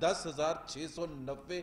10,690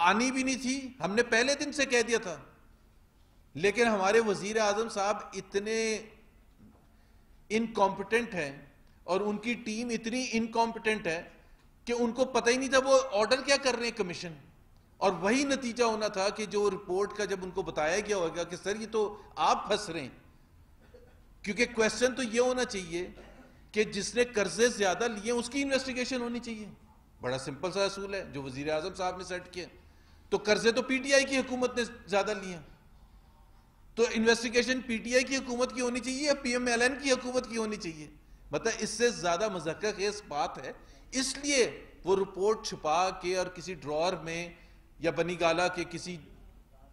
آنی بھی نہیں تھی, ہم نے پہلے دن سے کہہ دیا تھا, لیکن ہمارے وزیر اعظم صاحب اتنے انکمپٹنٹ ہیں اور ان کی ٹیم اتنی انکمپٹنٹ ہے کہ ان کو پتہ ہی نہیں تھا وہ آرڈر کیا کر رہے ہیں کمیشن. اور وہی نتیجہ ہونا تھا کہ جو رپورٹ کا جب ان کو بتایا گیا ہوگا کہ سر یہ تو آپ پھنس رہے ہیں, کیونکہ کویسچن تو یہ ہونا چاہیے کہ جس نے قرضے زیادہ لیے اس کی انویسٹیگیشن ہونی چاہیے. بڑا سمپل سا اصول ہے جو وزیر اعظم صاحب نے سیٹ کیا. تو قرضے تو پی ٹی آئی کی حکومت نے زیادہ لیے, تو انویسٹیگیشن پی ٹی آئی کی حکومت کی ہونی چاہیے یا پی ایم ایل این کی حکومت کی ہونی چاہیے. مطلب اس سے زیادہ مضحکہ خیز بات ہے. اس لیے وہ رپورٹ چھپا کے اور کسی ڈرور میں یا بنی گالا کے کسی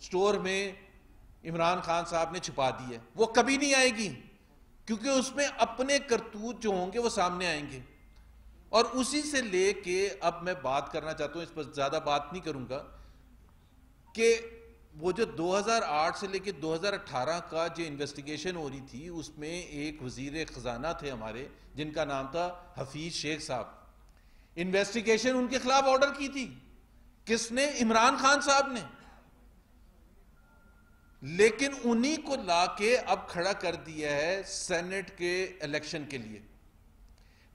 سٹور میں عمران خان صاحب نے چھپا دی ہے. وہ کبھی نہیں آئے گی, کیونکہ اس میں اپنے کرتوت جو ہوں گے وہ سامنے آئیں گے. اور اسی سے لے کے اب میں بات کرنا چاہتا ہوں, اس پر زیادہ بات نہیں کروں گا, کہ وہ جو 2008 سے لے کے 2018 کا جو انویسٹیگیشن ہو رہی تھی, اس میں ایک وزیر خزانہ تھے ہمارے جن کا نام تھا حفیظ شیخ صاحب. انویسٹیگیشن ان کے خلاف آرڈر کی تھی, کس نے؟ عمران خان صاحب نے. لیکن انہی کو لا کے اب کھڑا کر دیا ہے سینٹ کے الیکشن کے لیے.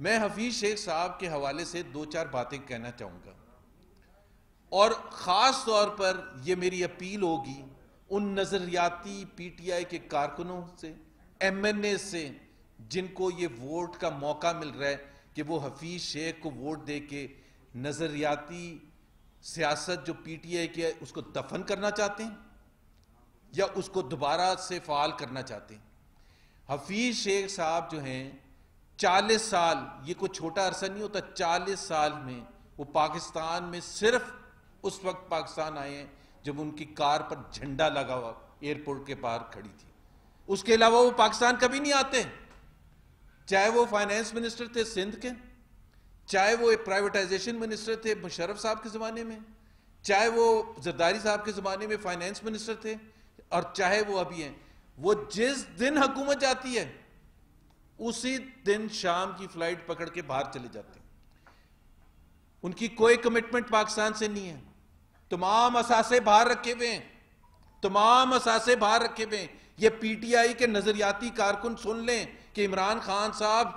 میں حفیظ شیخ صاحب کے حوالے سے 2-4 باتیں کہنا چاہوں گا, اور خاص طور پر یہ میری اپیل ہوگی ان نظریاتی پی ٹی آئی کے کارکنوں سے, ایم این اے سے, جن کو یہ ووٹ کا موقع مل رہا ہے کہ وہ حفیظ شیخ کو ووٹ دے کے نظریاتی سیاست جو پی ٹی آئی کی ہے اس کو دفن کرنا چاہتے ہیں یا اس کو دوبارہ سے فعال کرنا چاہتے ہیں. حفیظ شیخ صاحب جو ہیں 40 سال, یہ کوئی چھوٹا عرصہ نہیں ہوتا, 40 سال میں وہ پاکستان میں صرف اس وقت پاکستان آئے ہیں جب ان کی کار پر جھنڈا لگا ہوا ایئرپورٹ کے باہر کھڑی تھی. اس کے علاوہ وہ پاکستان کبھی نہیں آتے, چاہے وہ فائنانس منسٹر تھے سندھ کے, چاہے وہ پرائیویٹائزیشن منسٹر تھے مشرف صاحب کے زمانے میں, چاہے وہ زرداری صاحب کے زمانے میں فائنانس منسٹر تھے, اور چاہے وہ ابھی ہیں. وہ جس دن حکومت جاتی ہے اسی دن شام کی فلائٹ پکڑ کے باہر چلے جاتے ہیں. ان کی کوئی کمٹمنٹ پاکستان سے نہیں ہے. تمام اثاثے باہر رکھے ہوئے ہیں, تمام اثاثے باہر رکھے ہوئے ہیں. یہ پی ٹی آئی کے نظریاتی کارکن سن لیں کہ عمران خان صاحب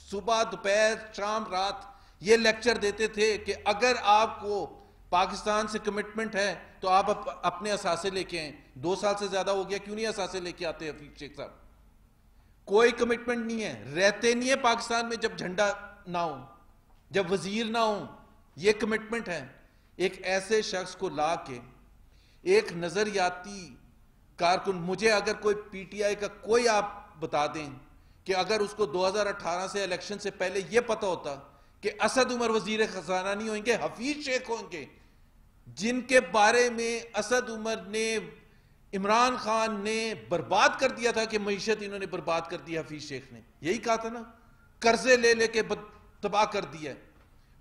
صبح دوپہر شام رات یہ لیکچر دیتے تھے کہ اگر آپ کو پاکستان سے کمٹمنٹ ہے تو آپ اپنے اثاثے لے کے آئیں. 2 سال سے زیادہ ہو گیا, کیوں نہیں اثاثے لے کے آتے حفیظ شیخ صاحب؟ کوئی کمٹمنٹ نہیں ہے, رہتے نہیں ہے پاکستان میں جب جھنڈا نہ ہو, جب وزیر نہ ہو. یہ کمٹمنٹ ہے. ایک ایسے شخص کو لا کے ایک نظریاتی کارکن, مجھے اگر کوئی پی ٹی آئی کا کوئی آپ بتا دیں کہ اگر اس کو 2018 سے الیکشن سے پہلے یہ پتہ ہوتا کہ اسد عمر وزیر خزانہ نہیں ہوئیں گے, حفیظ شیخ ہوں گے, جن کے بارے میں اسد عمر نے, عمران خان نے برباد کر دیا تھا کہ معیشت انہوں نے برباد کر دی. حفیظ شیخ نے یہی کہا تھا نا, قرضے لے لے کے تباہ کر دیا,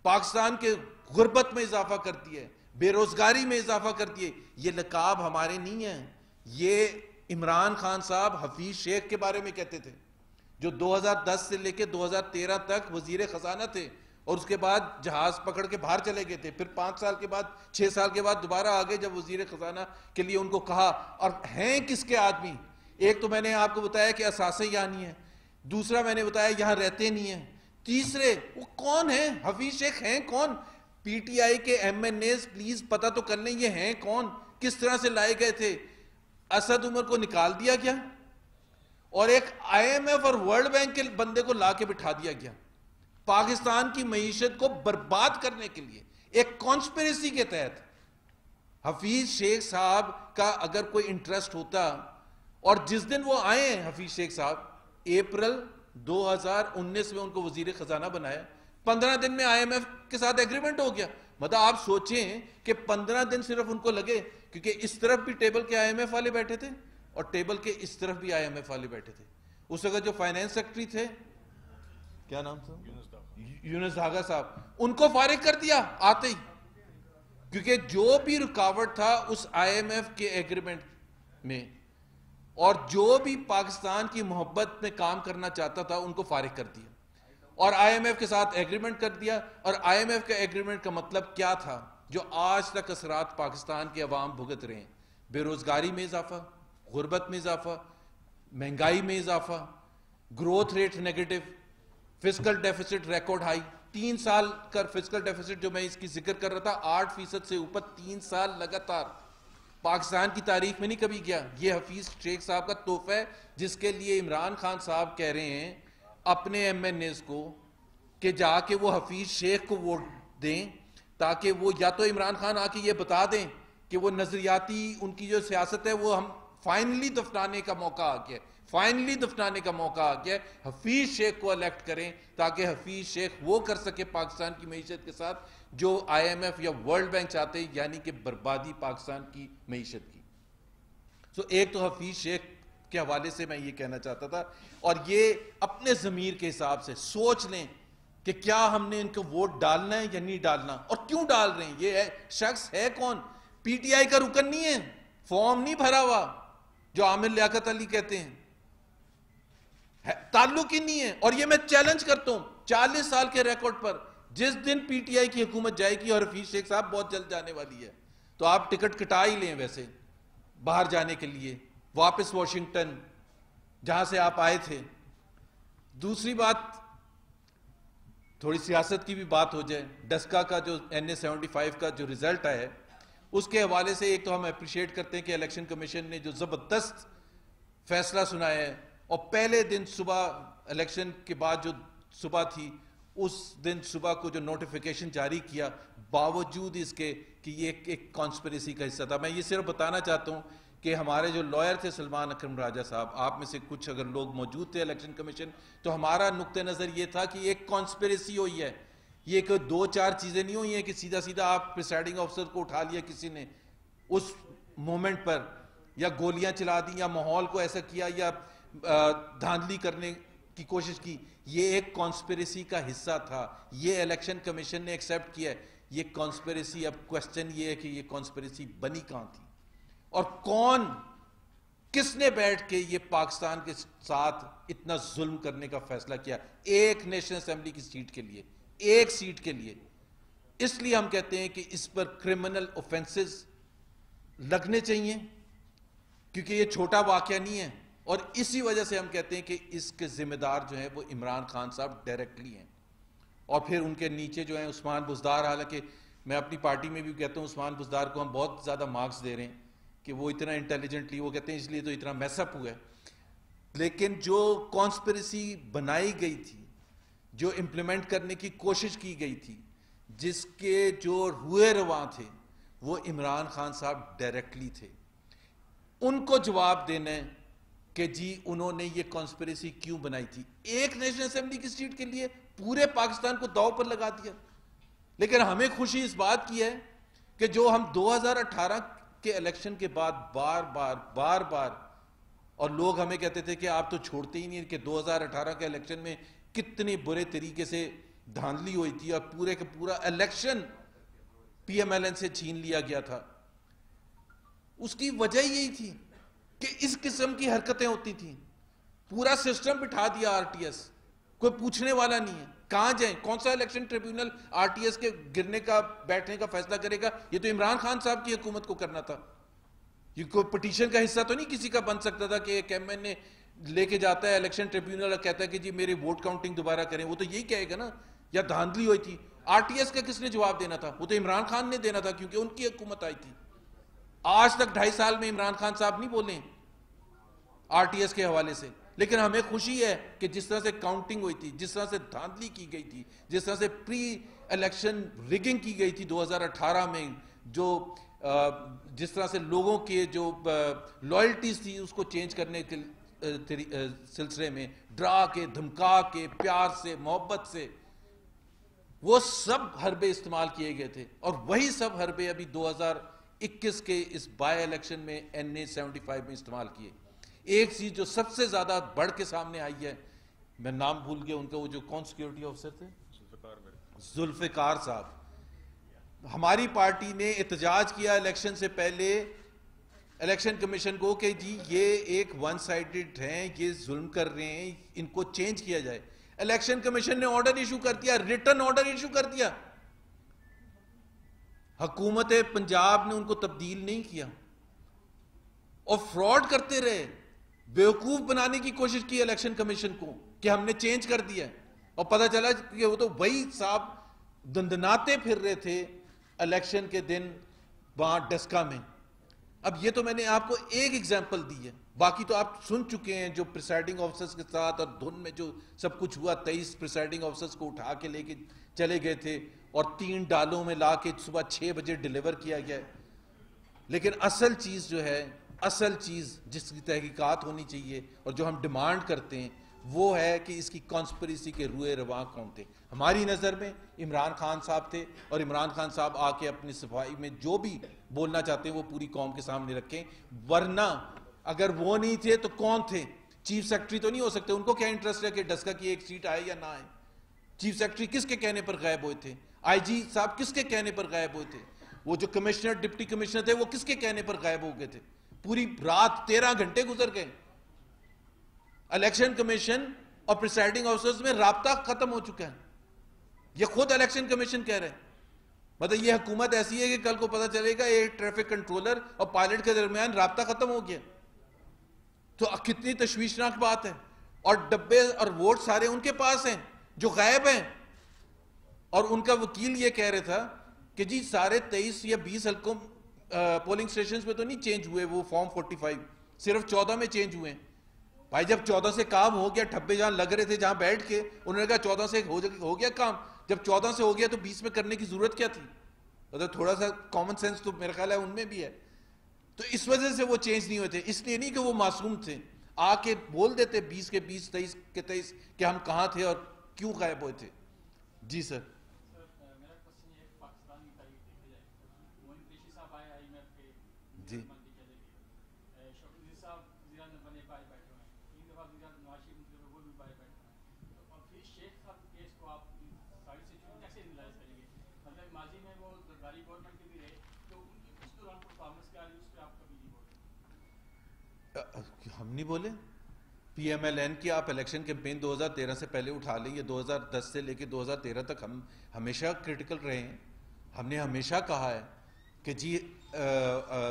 پاکستان کے غربت میں اضافہ کر دیا, بے روزگاری میں اضافہ کر دیا. یہ لقاب ہمارے نہیں ہیں, یہ عمران خان صاحب حفیظ شیخ کے بارے میں کہتے تھے, جو 2010 سے لے کے 2013 تک وزیر خزانہ تھے, اور اس کے بعد جہاز پکڑ کے باہر چلے گئے تھے. پھر 5 سال کے بعد 6 سال کے بعد دوبارہ آگے جب وزیر خزانہ کے لیے ان کو کہا. اور ہیں کس کے آدمی؟ ایک تو میں نے آپ کو بتایا کہ اثاثے یہاں نہیں ہیں, دوسرا میں نے بتایا یہاں رہتے نہیں ہیں, تیسرے وہ کون ہیں؟ حفیظ شیخ ہیں کون؟ پی ٹی آئی کے ایم این ایز پلیز پتہ تو کر لیں یہ ہیں کون, کس طرح سے لائے گئے تھے. اسد عمر کو نکال دیا گیا اور ایک آئی ایم ایف اور ورلڈ بینک کے بندے کو لا کے بٹھا دیا گیا پاکستان کی معیشت کو برباد کرنے کے لیے, ایک کانسپیریسی کے تحت. حفیظ شیخ صاحب کا اگر کوئی انٹرسٹ ہوتا, اور جس دن وہ آئے ہیں حفیظ شیخ صاحب, اپریل 2019 میں ان کو وزیر خزانہ بنایا, 15 دن میں آئی ایم ایف کے ساتھ ایگریمنٹ ہو گیا. مطلب آپ سوچیں کہ 15 دن صرف ان کو لگے, کیونکہ اس طرف بھی ٹیبل کے آئی ایم ایف والے بیٹھے تھے اور ٹیبل کے اس طرف بھی آئی ایم ایف والے بیٹھے تھے. اس وقت جو فائنانس سیکرٹری تھے, کیا نام تھا, یونس دھاگا صاحب, ان کو فارغ کر دیا آتے ہی, کیونکہ جو بھی رکاوٹ تھا اس آئی ایم ایف کے ایگریمنٹ میں, اور جو بھی پاکستان کی محبت میں کام کرنا چاہتا تھا ان کو فارغ کر دیا اور آئی ایم ایف کے ساتھ ایگریمنٹ کر دیا. اور آئی ایم ایف کا ایگریمنٹ کا مطلب کیا تھا جو آج تک اثرات پاکستان کے عوام بھگت رہے ہیں. بے روزگاری میں اضافہ, غربت میں اضافہ, مہنگائی میں اضافہ, growth rate negative, fiscal deficits record high. 3 سال کا فسکل ڈیفیسٹ جو میں اس کی ذکر کر رہا تھا 8% سے اوپر 3 سال لگاتار, پاکستان کی تاریخ میں نہیں کبھی کیا. یہ حفیظ شیخ صاحب کا تحفہ ہے جس کے لیے عمران خان صاحب کہہ رہے ہیں اپنے ایم این ایز کو کہ جا کے وہ حفیظ شیخ کو ووٹ دیں, تاکہ وہ یا تو عمران خان آ کے یہ بتا دیں کہ وہ نظریاتی ان کی جو سیاست ہے وہ ہم فائنلی دفنانے کا موقع آ گیا, فائنلی دفنانے کا موقع آ گیا, حفیظ شیخ کو الیکٹ کریں تاکہ حفیظ شیخ وہ کر سکے پاکستان کی معیشت کے ساتھ جو آئی ایم ایف یا ورلڈ بینک چاہتے ہیں, یعنی کہ بربادی پاکستان کی معیشت کی. ایک تو حفیظ شیخ کے حوالے سے میں یہ کہنا چاہتا تھا, اور یہ اپنے ضمیر کے حساب سے سوچ لیں کہ کیا ہم نے ان کو ووٹ ڈالنا ہے یا نہیں ڈالنا, اور کیوں ڈال رہے ہیں. یہ شخص ہے کون؟ پی ٹی آئی کا رکن نہیں ہے, فارم نہیں بھرا ہوا جو عامر لیاقت علی کہتے ہیں, تعلق ہی نہیں ہے. اور یہ میں چیلنج کرتا ہوں 40 سال کے ریکارڈ پر, جس دن پی ٹی آئی کی حکومت جائے گی, اور حفیظ شیخ صاحب بہت جلد جانے والی ہے, تو آپ ٹکٹ کٹا ہی لیں ویسے باہر جانے کے لیے, واپس واشنگٹن جہاں سے آپ آئے تھے. دوسری بات, تھوڑی سیاست کی بھی بات ہو جائے. ڈسکا کا جو NA-75 کا جو ریزلٹ ہے اس کے حوالے سے ایک تو ہم اپریشیٹ کرتے ہیں کہ الیکشن کمیشن نے جو زبردست فیصلہ سنایا ہے, اور پہلے دن صبح الیکشن کے بعد جو صبح تھی اس دن صبح کو جو نوٹیفیکیشن جاری کیا, باوجود اس کے کہ یہ ایک کانسپریسی کا حصہ تھا. میں یہ صرف بتانا چاہتا ہوں کہ ہمارے جو لائر تھے سلمان اکرم راجہ صاحب, آپ میں سے کچھ اگر لوگ موجود تھے الیکشن کمیشن, تو ہمارا نقطہ نظر یہ تھا کہ ایک کانسپریسی ہوئی ہے, یہ کہ 2-4 چیزیں نہیں ہوئی ہیں کہ سیدھا سیدھا آپ پریسائڈنگ آفیسر کو اٹھا لیا کسی نے اس مومنٹ پر, یا گولیاں چلا دی, یا ماحول کو ایسا کیا, یا دھاندلی کرنے کی کوشش کی. یہ ایک کانسپریسی کا حصہ تھا, یہ الیکشن کمیشن نے ایکسیپٹ کیا ہے یہ کانسپریسی. اب کوسچن یہ ہے کہ یہ کانسپریسی بنی کہاں تھی, اور کون کس نے بیٹھ کے یہ پاکستان کے ساتھ اتنا ظلم کرنے کا فیصلہ کیا ایک نیشنل اسمبلی کی سیٹ کے لیے, ایک سیٹ کے لیے. اس لیے ہم کہتے ہیں کہ اس پر کرمنل اوفینسز لگنے چاہیے, کیونکہ یہ چھوٹا واقعہ نہیں ہے, اور اسی وجہ سے ہم کہتے ہیں کہ اس کے ذمہ دار جو ہیں وہ عمران خان صاحب ڈائریکٹلی ہیں, اور پھر ان کے نیچے جو ہیں عثمان بزدار. حالانکہ میں اپنی پارٹی میں بھی کہتا ہوں عثمان بزدار کو ہم بہت زیادہ مارکس دے رہے ہیں کہ وہ اتنا انٹیلیجنٹلی, وہ کہتے ہیں اس لیے تو اتنا میس اپ ہوا ہے, لیکن جو کانسپریسی بنائی گئی تھی, جو امپلیمنٹ کرنے کی کوشش کی گئی تھی, جس کے جو روئے رواں تھے وہ عمران خان صاحب ڈائریکٹلی تھے. ان کو جواب دینا ہے کہ جی انہوں نے یہ کانسپریسی کیوں بنائی تھی. ایک نیشنل اسمبلی کی سیٹ کے لیے پورے پاکستان کو داؤ پر لگا دیا. لیکن ہمیں خوشی اس بات کی ہے کہ جو ہم 2018 کے الیکشن کے بعد بار بار اور لوگ ہمیں کہتے تھے کہ آپ تو چھوڑتے ہی نہیں, کہ 2018 کے الیکشن میں کتنے برے طریقے سے دھاندلی ہوئی تھی اور پورے کا پورا election P M L N سے چھین لیا گیا تھا. اس کی وجہ یہی تھی کہ اس قسم کی حرکتیں ہوتی تھیں. پورا سسٹم بٹھا دیا آر ٹی ایس, کوئی پوچھنے والا نہیں ہے. کہاں جائیں, کون سا election tribunal R T S کے گرنے کا بیٹھنے کا فیصلہ کرے گا؟ یہ تو عمران خان صاحب کی حکومت کو کرنا تھا. یہ کوئی پٹیشن کا حصہ تو نہیں کسی کا بن سکتا تھا کہ ایک ایم این اے لے کے جاتا ہے الیکشن ٹریبیونل اور کہتا ہے کہ جی میری ووٹ کاؤنٹنگ دوبارہ کریں. وہ تو یہی کہے گا نا, یا دھاندلی ہوئی تھی. آر ٹی ایس کا کس نے جواب دینا تھا؟ وہ تو عمران خان نے دینا تھا, کیونکہ ان کی حکومت آئی تھی. آج تک 2.5 سال میں عمران خان صاحب نہیں بولے آر ٹی ایس کے حوالے سے. لیکن ہمیں خوشی ہے کہ جس طرح سے کاؤنٹنگ ہوئی تھی, جس طرح سے دھاندلی کی گئی تھی, جس طرح سے پری الیکشن ریگنگ کی گئی تھی 2018 میں, جو جس طرح سے لوگوں کے جو لائلٹیز تھی اس کو چینج کرنے کے سلسلے میں ڈرا کے, دھمکا کے, پیار سے, محبت سے, وہ سب حربے استعمال کیے گئے تھے. اور وہی سب حربے ابھی 2021 کے اس بائی الیکشن میں NA-75 میں استعمال کیے. ایک چیز جو سب سے زیادہ بڑھ کے سامنے آئی ہے, میں نام بھول گیا ان کا, وہ جو کون سیکیورٹی آفیسر تھے, ذوالفقار صاحب. ہماری پارٹی نے احتجاج کیا الیکشن سے پہلے الیکشن کمیشن کو کہ جی یہ ایک ون سائیڈڈ ہیں, یہ ظلم کر رہے ہیں, ان کو چینج کیا جائے. الیکشن کمیشن نے آرڈر ایشو کر دیا, ریٹن آرڈر ایشو کر دیا. حکومت پنجاب نے ان کو تبدیل نہیں کیا اور فراڈ کرتے رہے, بیوقوف بنانے کی کوشش کی الیکشن کمیشن کو کہ ہم نے چینج کر دیا, اور پتہ چلا کہ وہ تو وہی صاحب دندناتے پھر رہے تھے الیکشن کے دن وہاں ڈسکا میں. اب یہ تو میں نے آپ کو ایک ایگزامپل دی ہے, باقی تو آپ سن چکے ہیں جو پریسائڈنگ آفیسرز کے ساتھ اور دھن میں جو سب کچھ ہوا. 23 پریسائڈنگ آفیسرز کو اٹھا کے لے کے چلے گئے تھے اور 3 ڈالوں میں لا کے صبح 6 بجے ڈیلیور کیا گیا ہے. لیکن اصل چیز جو ہے, اصل چیز جس کی تحقیقات ہونی چاہیے اور جو ہم ڈیمانڈ کرتے ہیں وہ ہے کہ اس کی کانسپریسی کے روئے رواں کون تھے. ہماری نظر میں عمران خان صاحب تھے, اور عمران خان صاحب آ کے اپنی صفائی میں جو بھی بولنا چاہتے ہیں وہ پوری قوم کے سامنے رکھیں. ورنہ اگر وہ نہیں تھے تو کون تھے؟ چیف سیکرٹری تو نہیں ہو سکتے. ان کو کیا انٹرسٹ ہے کہ ڈسکا کی ایک سیٹ آئے یا نہ آئے؟ چیف سیکرٹری کس کے کہنے پر غائب ہوئے تھے؟ آئی جی صاحب کس کے کہنے پر غائب ہوئے تھے؟ وہ جو کمشنر ڈپٹی کمشنر تھے وہ کس کے کہنے پر غائب ہو گئے تھے؟ پوری رات 13 گھنٹے گزر گئے. الیکشن کمیشن اور پریسائڈنگ آفیسرز میں رابطہ ختم ہو چکا ہے, یہ خود الیکشن کمیشن کہہ رہے ہیں. مطلب یہ حکومت ایسی ہے کہ کل کو پتہ چلے گا ایک ٹریفک کنٹرولر اور پائلٹ کے درمیان رابطہ ختم ہو گیا, تو کتنی تشویشناک بات ہے. اور ڈبے اور ووٹ سارے ان کے پاس ہیں جو غائب ہیں, اور ان کا وکیل یہ کہہ رہا تھا کہ جی سارے 23 یا 20 حلقوں پولنگ سٹیشنز پہ تو نہیں چینج ہوئے وہ فارم 45, صرف 14 میں چینج ہوئے ہیں. بھائی جب 14 سے کام ہو گیا, ٹھپے جہاں لگ رہے تھے جہاں بیٹھ کے, انہوں نے کہا 14 سے ہو گیا کام. جب 14 سے ہو گیا تو 20 میں کرنے کی ضرورت کیا تھی؟ مطلب تھوڑا سا کامن سینس تو میرا خیال ہے ان میں بھی ہے. تو اس وجہ سے وہ چینج نہیں ہوئے تھے, اس لیے نہیں کہ وہ معصوم تھے. آ کے بول دیتے 20 کے 20, 23 کے 23 کہ ہم کہاں تھے اور کیوں غائب ہوئے تھے. جی سر. جی ہم نہیں بولے. پی ایم ایل این کی آپ الیکشن کیمپین 2013 سے پہلے اٹھا لیں, یہ 2010 سے لے کے 2013 تک ہم ہمیشہ کرٹیکل رہے ہیں. ہم نے ہمیشہ کہا ہے کہ جی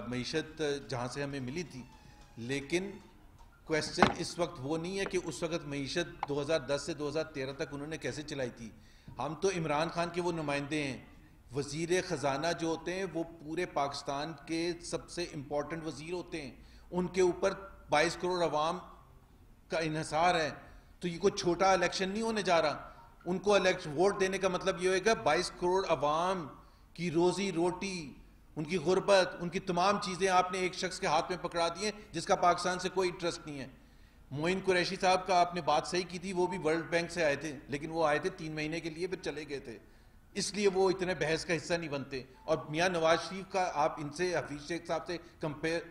معیشت جہاں سے ہمیں ملی تھی, لیکن کویسچن اس وقت وہ نہیں ہے کہ اس وقت معیشت 2010 سے 2013 تک انہوں نے کیسے چلائی تھی. ہم تو عمران خان کے وہ نمائندے ہیں. وزیر خزانہ جو ہوتے ہیں وہ پورے پاکستان کے سب سے امپورٹنٹ وزیر ہوتے ہیں, ان کے اوپر 22 کروڑ عوام کا انحصار ہے. تو یہ کوئی چھوٹا الیکشن نہیں ہونے جا رہا. ان کو ووٹ دینے کا مطلب یہ ہوئے گا 22 کروڑ عوام کی روزی روٹی, ان کی غربت, ان کی تمام چیزیں آپ نے ایک شخص کے ہاتھ میں پکڑا دی ہیں جس کا پاکستان سے کوئی انٹرسٹ نہیں ہے. معین قریشی صاحب کا آپ نے بات صحیح کی تھی, وہ بھی ورلڈ بینک سے آئے تھے, لیکن وہ آئے تھے 3 مہینے کے لیے پھر چلے گئے تھے, اس لیے وہ اتنے بحث کا حصہ نہیں بنتے. اور میاں نواز شریف کا آپ ان سے حفیظ شیخ صاحب سے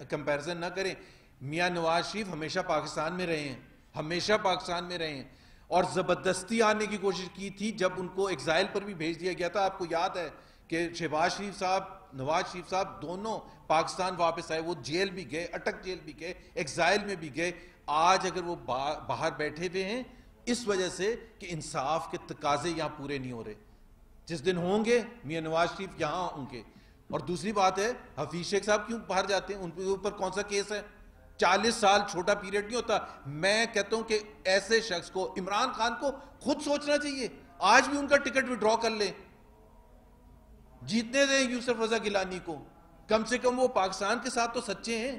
کمپیرزن نہ کریں. میاں نواز شریف ہمیشہ پاکستان میں رہے ہیں, ہمیشہ پاکستان میں رہے ہیں, اور زبردستی آنے کی کوشش کی تھی جب ان کو ایگزائل پر بھی بھیج دیا گیا تھا. آپ کو یاد ہے کہ شہباز شریف صاحب, نواز شریف صاحب دونوں پاکستان واپس آئے, وہ جیل بھی گئے, اٹک جیل بھی گئے, ایگزائل میں بھی گئے. آج اگر وہ باہر بیٹھے ہوئے ہیں اس وجہ سے کہ انصاف کے تقاضے یہاں پورے نہیں ہو رہے. جس دن ہوں گے میاں نواز شریف یہاں ہوں گے. اور دوسری بات ہے حفیظ شیخ صاحب کیوں باہر جاتے ہیں, ان کے اوپر کون سا کیس ہے؟ 40 سال چھوٹا پیریڈ نہیں ہوتا. میں کہتا ہوں کہ ایسے شخص کو, عمران خان کو خود سوچنا چاہیے, آج بھی ان کا ٹکٹ وڈرا کر لیں, جیتنے دیں یوسف رضا گیلانی کو. کم سے کم وہ پاکستان کے ساتھ تو سچے ہیں.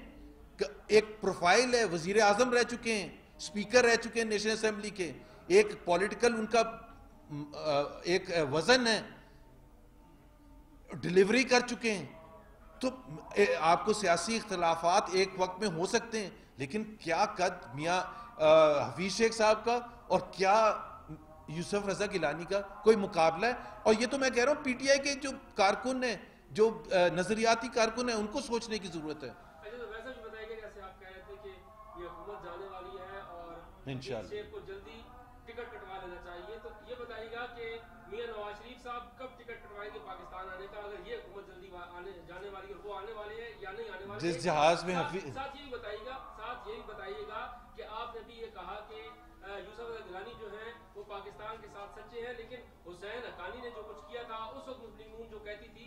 ایک پروفائل ہے, وزیر اعظم رہ چکے ہیں, اسپیکر رہ چکے ہیں نیشنل اسمبلی کے, ایک پولیٹیکل ان کا ایک وزن ہے, ڈیلیوری کر چکے ہیں. تو آپ کو سیاسی اختلافات ایک وقت میں ہو سکتے ہیں, لیکن کیا قد میاں حفیظ شیخ صاحب کا اور کیا یوسف رضا گیلانی کا کوئی مقابلہ ہے. اور یہ تو میں کہہ رہا ہوں پی ٹی آئی کے جو کارکن ہیں, جو نظریاتی کارکن ہیں, ان کو سوچنے کی ضرورت ہے. انشاءاللہ کو جلدی ٹکٹ کٹوا لینا چاہیے. تو یہ بتائیے گا کہ میاں نواز شریف صاحب کب ٹکٹ کٹوائیں گے پاکستان آنے کا, اگر یہ حکومت جلدی جانے والی ہے, وہ آنے والی ہے یا نہیں آنے والی ہے؟ جس جہاز میں ساتھ یہ بھی بتائیے گا کہ آپ نے بھی یہ کہا کہ یوسف رضا گیلانی جو ہیں وہ پاکستان کے ساتھ سچے ہیں, لیکن حسین حقانی نے جو کچھ کیا تھا اس وقت مسلم نون جو کہتی تھی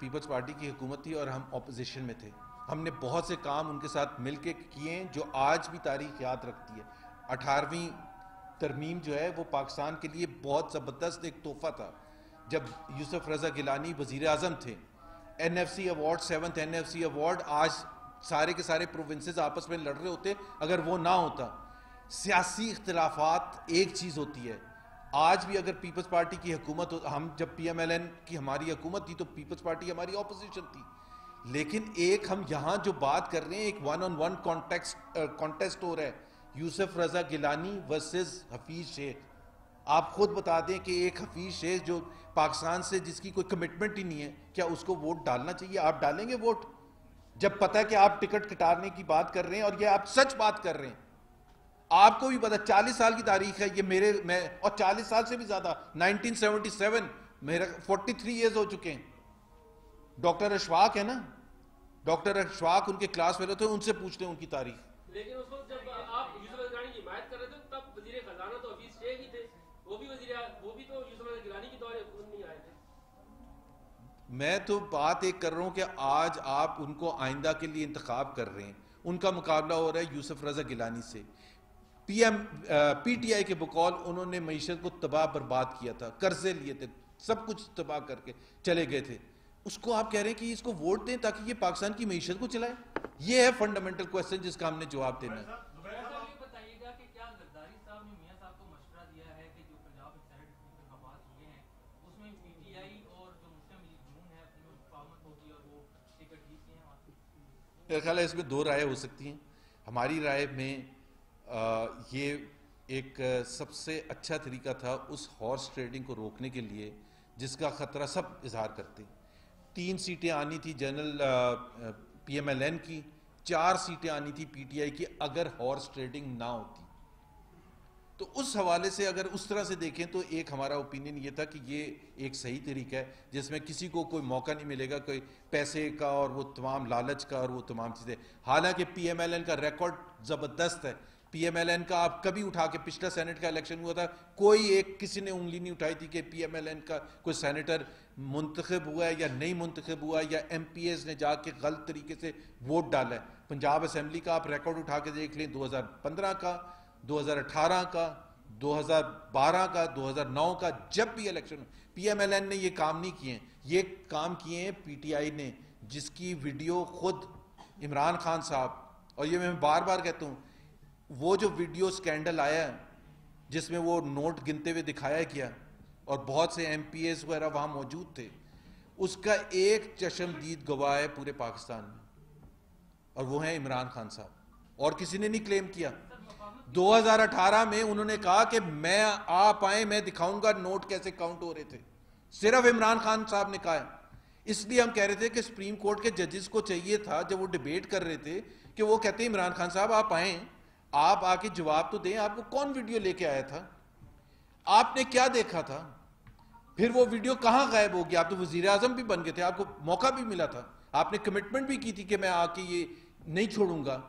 پیپلز پارٹی کی حکومت تھی اور ہم اپوزیشن میں تھے. ہم نے بہت سے کام ان کے ساتھ مل کے کیے ہیں جو آج بھی تاریخ یاد رکھتی ہے. 18ویں ترمیم جو ہے وہ پاکستان کے لیے بہت زبردست ایک تحفہ تھا. جب یوسف رضا گیلانی وزیر اعظم تھے, N F C award 7th NFC award, آج سارے کے سارے پروونسز آپس میں لڑ رہے ہوتے اگر وہ نہ ہوتا. سیاسی اختلافات ایک چیز ہوتی ہے. آج بھی اگر پیپلز پارٹی کی حکومت ہم جب PMLN کی ہماری حکومت تھی تو پیپلز پارٹی ہماری اپوزیشن تھی, لیکن ایک ہم یہاں جو بات کر رہے ہیں ایک 1-on-1 کانٹیسٹ ہو رہا ہے, یوسف رضا گیلانی ورسز حفیظ شیخ. آپ خود بتا دیں کہ ایک حفیظ شیخ جو پاکستان سے جس کی کوئی کمٹمنٹ ہی نہیں ہے, کیا اس کو ووٹ ڈالنا چاہیے؟ آپ ڈالیں گے ووٹ جب پتہ ہے کہ آپ ٹکٹ کٹانے کی بات کر رہے ہیں اور یہ آپ سچ بات کر رہے ہیں؟ آپ کو بھی پتا 40 سال کی تاریخ ہے یہ میں اور 40 سال سے بھی زیادہ 1977 میرا 43 ایئرز ہو چکے ہیں. ڈاکٹر اشفاق ہے نا, ڈاکٹر اشفاق ان کے کلاس فیلو تھے, ان سے پوچھ لیں ان کی تاریخ. لیکن اس وقت جب آپ یوسف رضا گیلانی کی حمایت کر رہے تھے تب وزیر خزانہ تو حفیظ شیخ ہی تھے, وہ بھی تو یوسف رضا گیلانی کی دور حکومت میں آئے تھے. میں تو بات ایک کر رہا ہوں کہ آج آپ ان کو آئندہ کے لیے انتخاب کر رہے ہیں. ان کا مقابلہ ہو رہا ہے یوسف رضا گیلانی سے. PTI کے بقول انہوں نے معیشت کو تباہ برباد کیا تھا, قرضے لیے تھے, سب کچھ تباہ کر کے چلے گئے تھے. اس کو آپ کہہ رہے ہیں کہ اس کو ووٹ دیں تاکہ یہ پاکستان کی معیشت کو چلائے. یہ ہے فنڈامنٹل کویسچن جس کا ہم نے جواب دینا ہے. میرا خیال ہے اس میں دو رائے ہو سکتی ہیں. ہماری رائے میں یہ ایک سب سے اچھا طریقہ تھا اس ہارس ٹریڈنگ کو روکنے کے لیے جس کا خطرہ سب اظہار کرتے. 3 سیٹیں آنی تھی جنرل PMLN کی, 4 سیٹیں آنی تھی PTI کی اگر ہارس ٹریڈنگ نہ ہوتی. تو اس حوالے سے اگر اس طرح سے دیکھیں تو ایک ہمارا اوپینین یہ تھا کہ یہ ایک صحیح طریقہ ہے جس میں کسی کو کوئی موقع نہیں ملے گا کوئی پیسے کا اور وہ تمام لالچ کا اور وہ تمام چیزیں. حالانکہ PMLN کا ریکارڈ زبردست ہے. PMLN کا آپ کبھی اٹھا کے پچھلا سینٹ کا الیکشن ہوا تھا, کوئی ایک کسی نے انگلی نہیں اٹھائی تھی کہ PMLN کا کوئی سینیٹر منتخب ہوا ہے یا نہیں منتخب ہوا ہے یا MPAs نے جا کے غلط طریقے سے ووٹ ڈالا ہے. پنجاب اسمبلی کا آپ ریکارڈ اٹھا کے دیکھ لیں, 2015 کا, 2018 کا, 2012 کا, 2009 کا, جب بھی الیکشن PMLN نے یہ کام نہیں کیے ہیں. یہ کام کیے ہیں PTI نے, جس کی ویڈیو خود عمران خان صاحب, اور یہ میں بار بار کہتا ہوں, وہ جو ویڈیو سکینڈل آیا جس میں وہ نوٹ گنتے ہوئے دکھایا گیا اور بہت سے MPAs وغیرہ وہاں موجود تھے, اس کا ایک چشمدید گواہ ہے پورے پاکستان میں, اور وہ ہیں عمران خان صاحب, اور کسی نے نہیں کلیم کیا. 2018 میں انہوں نے کہا کہ میں آپ آئیں میں دکھاؤں گا نوٹ کیسے کاؤنٹ ہو رہے تھے, صرف عمران خان صاحب نے کہا ہے. اس لیے ہم کہہ رہے تھے کہ سپریم کورٹ کے ججز کو چاہیے تھا جب وہ ڈیبیٹ کر رہے تھے کہ وہ کہتے ہیں عمران خان صاحب آپ آئیں, آپ آ کے جواب تو دیں, آپ کو کون ویڈیو لے کے آیا تھا, آپ نے کیا دیکھا تھا, پھر وہ ویڈیو کہاں غائب ہو گیا. آپ تو وزیر اعظم بھی بن گئے تھے, آپ کو موقع بھی ملا تھا, آپ نے کمٹمنٹ بھی کی تھی کہ میں آ کے یہ نہیں چھوڑوں گا,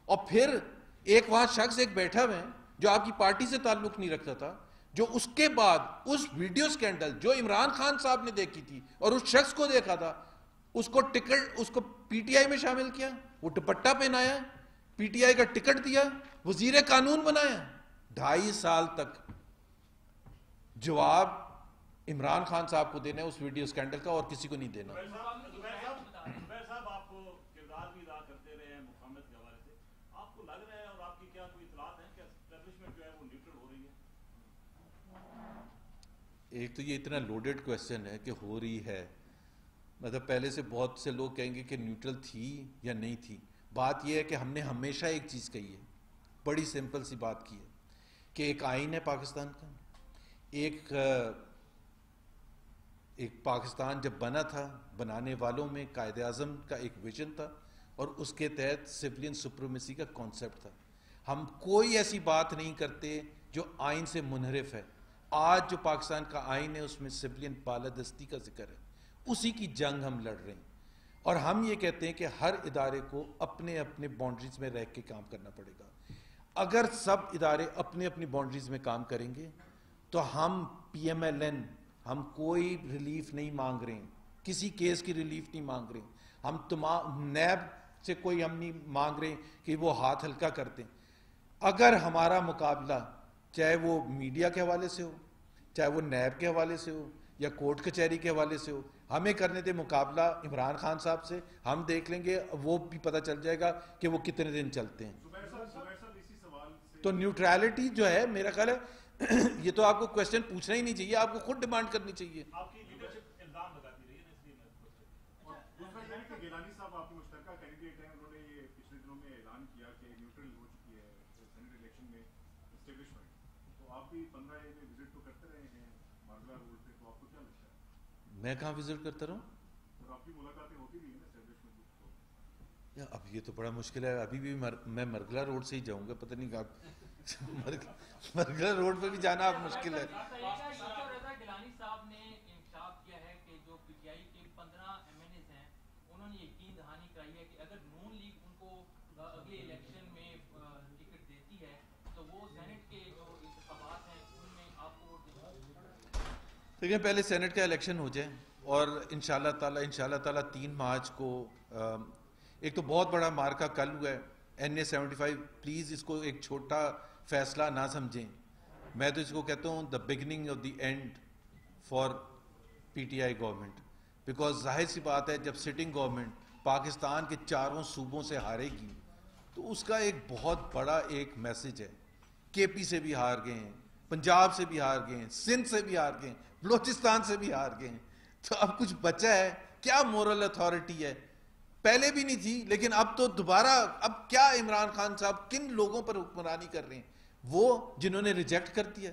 اور پھر ایک وہاں شخص ایک بیٹھا ہوئے جو آپ کی پارٹی سے تعلق نہیں رکھتا تھا, جو اس کے بعد اس ویڈیو سکینڈل جو عمران خان صاحب نے دیکھی تھی اور اس شخص کو دیکھا تھا, اس کو ٹکٹ, اس کو PTI میں شامل کیا, وہ دوپٹہ پہنایا, PTI کا ٹکٹ دیا, وزیر قانون بنایا. 2.5 سال تک جواب عمران خان صاحب کو دینا ہے اس ویڈیو سکینڈل کا, اور کسی کو نہیں دینا. ایک تو یہ اتنا لوڈڈ کویسچن ہے کہ ہو رہی ہے, مطلب پہلے سے بہت سے لوگ کہیں گے کہ نیوٹرل تھی یا نہیں تھی. بات یہ ہے کہ ہم نے ہمیشہ ایک چیز کہی ہے, بڑی سمپل سی بات کی ہے کہ ایک آئین ہے پاکستان کا, ایک پاکستان جب بنا تھا بنانے والوں میں قائد اعظم کا ایک ویژن تھا, اور اس کے تحت سویلین سپریمیسی کا کانسیپٹ تھا. ہم کوئی ایسی بات نہیں کرتے جو آئین سے منحرف ہے. آج جو پاکستان کا آئین ہے اس میں سویلین بالادستی کا ذکر ہے, اسی کی جنگ ہم لڑ رہے ہیں, اور ہم یہ کہتے ہیں کہ ہر ادارے کو اپنے اپنے باؤنڈریز میں رہ کے کام کرنا پڑے گا. اگر سب ادارے اپنے اپنی باؤنڈریز میں کام کریں گے تو ہم پی ایم ایل این ہم کوئی ریلیف نہیں مانگ رہے ہیں, کسی کیس کی ریلیف نہیں مانگ رہے, ہم تمام نیب سے کوئی ہم نہیں مانگ رہے کہ وہ ہاتھ ہلکا کر دیں. اگر ہمارا مقابلہ چاہے وہ میڈیا کے حوالے سے ہو, چاہے وہ نیب کے حوالے سے ہو, یا کورٹ کچہری کے حوالے سے ہو, ہمیں کرنے دے مقابلہ عمران خان صاحب سے, ہم دیکھ لیں گے, وہ بھی پتہ چل جائے گا کہ وہ کتنے دن چلتے ہیں. تو نیوٹرالٹی جو ہے میرا خیال ہے یہ تو آپ کو کویسچن پوچھنا ہی نہیں چاہیے, آپ کو خود ڈیمانڈ کرنی چاہیے. گیلانی صاحب آپ کے مشترکہ کینڈیڈیٹ ہیں, انہوں نے یہ پچھلے دنوں میں اعلان کیا کہ نیوٹرل ہو چکی ہے سینیٹ الیکشن میں اسٹیبلشمنٹ, تو آپ بھی 15 میں وزٹ تو کرتے رہے ہیں مارگلا روڈ پہ, تو آپ کو کیا لگتا ہے؟ میں کہاں وزٹ کرتا رہا ہوں؟ اور آپ کی ملاقاتیں ہوتی رہی ہیں نا اسٹیبلشمنٹ کو. اب یہ تو بڑا مشکل ہے, ابھی بھی میں مرگلا روڈ سے ہی جاؤں گا, پتہ نہیں آپ مرگلا روڈ پہ بھی جانا آپ مشکل ہے. گیلانی صاحب نے انکشاف کیا ہے کہ جو پی ٹی آئی کے 15 ایم این ایز ہیں انہوں نے یقین دہانی کرائی ہے کہ اگر نون لیگ ان کو اگلے الیکشن میں ٹکٹ دیتی ہے تو وہ سینٹ کے جو انتخابات ہیں ان میں آپ کو دیکھیں, پہلے سینٹ کا الیکشن ہو جائے اور انشاءاللہ تعالی 3 مارچ کو ایک تو بہت بڑا مارکا کل ہوا ہے NA-75, پلیز اس کو ایک چھوٹا فیصلہ نہ سمجھیں, میں تو اس کو کہتا ہوں the beginning of the end for P T I government, because ظاہر سی بات ہے جب سٹنگ گورنمنٹ پاکستان کے 4 صوبوں سے ہارے گی تو اس کا ایک بہت بڑا ایک میسج ہے. کے پی سے بھی ہار گئے ہیں, پنجاب سے بھی ہار گئے ہیں, سندھ سے بھی ہار گئے ہیں, بلوچستان سے بھی ہار گئے ہیں, تو اب کچھ بچا ہے کیا؟ مورل اتھارٹی ہے, پہلے بھی نہیں تھی لیکن اب تو دوبارہ. اب کیا عمران خان صاحب کن لوگوں پر حکمرانی کر رہے ہیں؟ وہ جنہوں نے ریجیکٹ کر دیا.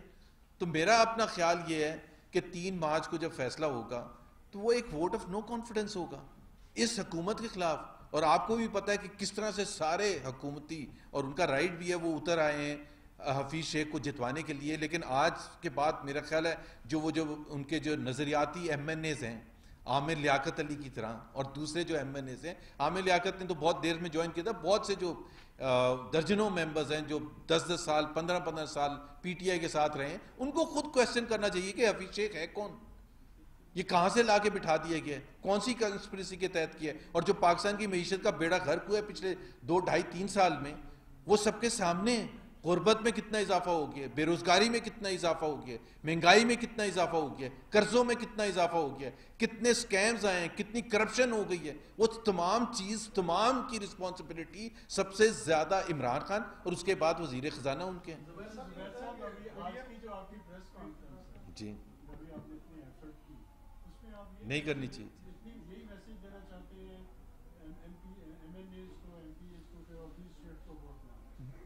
تو میرا اپنا خیال یہ ہے کہ 3 مارچ کو جب فیصلہ ہوگا تو وہ ایک ووٹ آف نو کانفیڈنس ہوگا اس حکومت کے خلاف. اور آپ کو بھی پتہ ہے کہ کس طرح سے سارے حکومتی, اور ان کا رائٹ بھی ہے, وہ اتر آئے ہیں حفیظ شیخ کو جتوانے کے لیے. لیکن آج کے بعد میرا خیال ہے جو ان کے جو نظریاتی ایم این ایز ہیں عامر لیاقت علی کی طرح, اور دوسرے جو ایم این ایز ہیں, عامر لیاقت نے تو بہت دیر میں جوائن کیا تھا, بہت سے جو درجنوں ممبرز ہیں جو 10 سال 15 سال پی ٹی آئی کے ساتھ رہے ہیں, ان کو خود کویسچن کرنا چاہیے کہ حفیظ شیخ ہے کون, یہ کہاں سے لا کے بٹھا دیا گیا ہے, کون سی کنسپریسی کے تحت کیا ہے, اور جو پاکستان کی معیشت کا بیڑا غرق ہوا ہے پچھلے 2, 2.5, 3 سال میں, وہ سب کے سامنے ہے. غربت میں کتنا اضافہ ہو گیا, بے روزگاری میں کتنا اضافہ ہو گیا, مہنگائی میں کتنا اضافہ ہو گیا, قرضوں میں کتنا اضافہ ہو گیا, کتنے سکیمز آئے ہیں, کتنی کرپشن ہو گئی ہے. وہ تمام کی رسپانسبلٹی سب سے زیادہ عمران خان اور اس کے بعد وزیر خزانہ ان کے ہیں. جی نہیں کرنی چاہیے.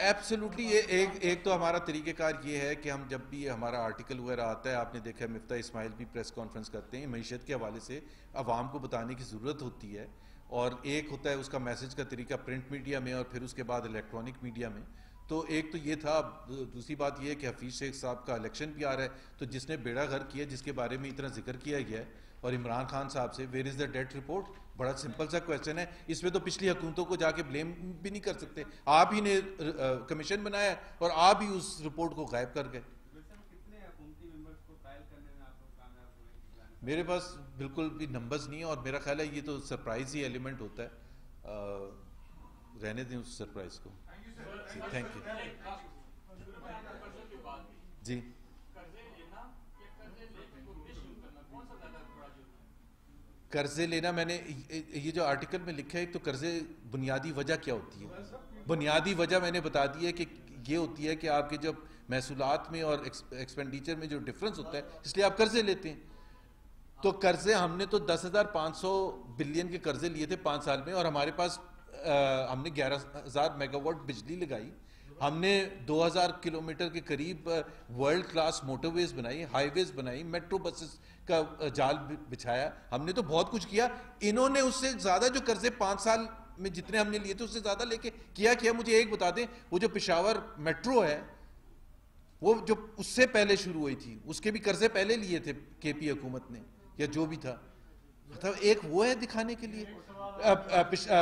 ایبسلیوٹلی. ایک تو ہمارا طریقہ کار یہ ہے کہ ہم جب بھی ہمارا آرٹیکل وغیرہ آتا ہے, آپ نے دیکھا ہے مفتاح اسماعیل بھی پریس کانفرنس کرتے ہیں, معیشت کے حوالے سے عوام کو بتانے کی ضرورت ہوتی ہے, اور ایک ہوتا ہے اس کا میسج کا طریقہ پرنٹ میڈیا میں اور پھر اس کے بعد الیکٹرانک میڈیا میں. تو ایک تو یہ تھا. دوسری بات یہ ہے کہ حفیظ شیخ صاحب کا الیکشن بھی آ رہا ہے, تو جس نے بیڑا غرق کیا, جس کے بارے میں اتنا ذکر کیا گیا ہے, اور عمران خان صاحب سے where is the date report, بڑا سمپل سا کویسچن ہے. اس میں تو پچھلی حکومتوں کو جا کے بلیم بھی نہیں کر سکتے, آپ ہی نے کمیشن بنایا اور آپ ہی اس رپورٹ کو غائب کر گئے. میرے پاس بالکل بھی نمبرز نہیں ہے, اور میرا خیال ہے یہ تو سرپرائز ہی ایلیمنٹ ہوتا ہے, رہنے دیں اس سرپرائز کو. Thank you. جی قرضے لینا, میں نے یہ جو آرٹیکل میں لکھا ہے, تو قرضے بنیادی وجہ کیا ہوتی ہے؟ بنیادی وجہ میں نے بتا دی ہے کہ یہ ہوتی ہے کہ آپ کے جب محصولات میں اور ایکسپینڈیچر میں جو ڈفرنس ہوتا ہے, اس لیے آپ قرضے لیتے ہیں. تو قرضے ہم نے تو 10,500 بلین کے قرضے لیے تھے 5 سال میں, اور ہمارے پاس ہم نے 11,000 میگا واٹ بجلی لگائی, ہم نے 2,000 کلومیٹر کے قریب ورلڈ کلاس موٹر ویز بنائی, ہائی ویز بنائی, میٹرو بسز کا جال بچھایا, ہم نے تو بہت کچھ کیا. انہوں نے اس سے زیادہ جو قرضے 5 سال میں جتنے ہم نے لیے تھے اس سے زیادہ لے کے کیا. مجھے ایک بتا دیں, وہ جو پشاور میٹرو ہے وہ جو اس سے پہلے شروع ہوئی تھی, اس کے بھی قرضے پہلے لیے تھے کے پی حکومت نے, یا جو بھی تھا. مطلب ایک وہ ہے دکھانے کے لیے.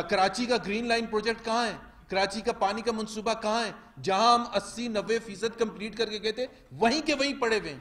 کراچی کا گرین لائن پروجیکٹ کہاں ہے, کراچی کا پانی کا منصوبہ کہاں ہے, جہاں ہم 80-90% کمپلیٹ کر کے گئے تھے, وہیں کے وہیں پڑے ہوئے ہیں.